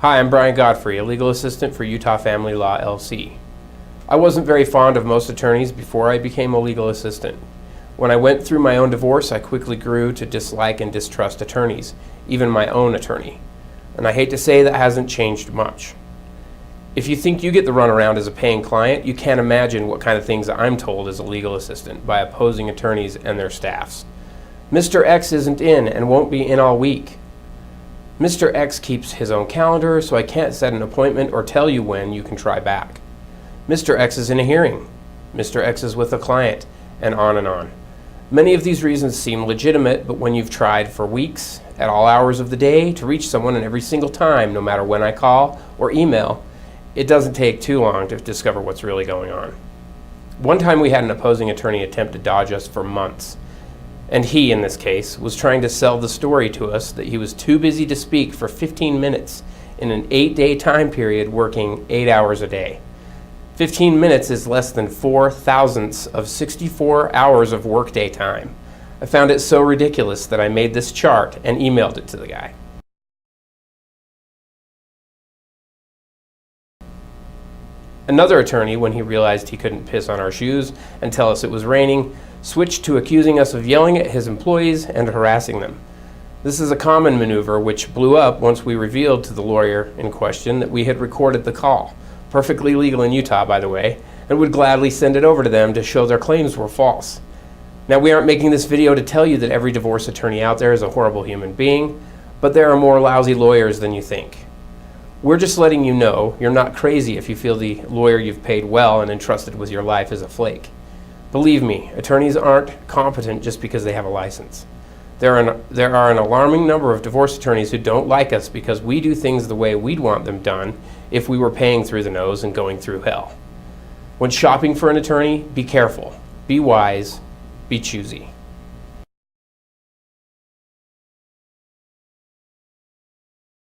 Hi, I'm Brian Godfrey, a legal assistant for Utah Family Law LC. I wasn't very fond of most attorneys before I became a legal assistant. When I went through my own divorce, I quickly grew to dislike and distrust attorneys, even my own attorney. And I hate to say that hasn't changed much. If you think you get the runaround as a paying client, you can't imagine what kind of things I'm told as a legal assistant by opposing attorneys and their staffs. Mr. X isn't in and won't be in all week. Mr. X keeps his own calendar, so I can't set an appointment or tell you when you can try back. Mr. X is in a hearing. Mr. X is with a client, and on and on. Many of these reasons seem legitimate, but when you've tried for weeks, at all hours of the day, to reach someone and every single time, no matter when I call or email, it doesn't take too long to discover what's really going on. One time we had an opposing attorney attempt to dodge us for months. And he, in this case, was trying to sell the story to us that he was too busy to speak for 15 minutes in an 8-day time period working 8 hours a day. 15 minutes is less than 4/1000ths of 64 hours of workday time. I found it so ridiculous that I made this chart and emailed it to the guy. Another attorney, when he realized he couldn't piss on our shoes and tell us it was raining, switched to accusing us of yelling at his employees and harassing them. This is a common maneuver which blew up once we revealed to the lawyer in question that we had recorded the call, perfectly legal in Utah, by the way, and would gladly send it over to them to show their claims were false. Now, we aren't making this video to tell you that every divorce attorney out there is a horrible human being, but there are more lousy lawyers than you think. We're just letting you know you're not crazy if you feel the lawyer you've paid well and entrusted with your life is a flake. Believe me, attorneys aren't competent just because they have a license. There are an alarming number of divorce attorneys who don't like us because we do things the way we'd want them done if we were paying through the nose and going through hell. When shopping for an attorney, be careful, be wise, be choosy.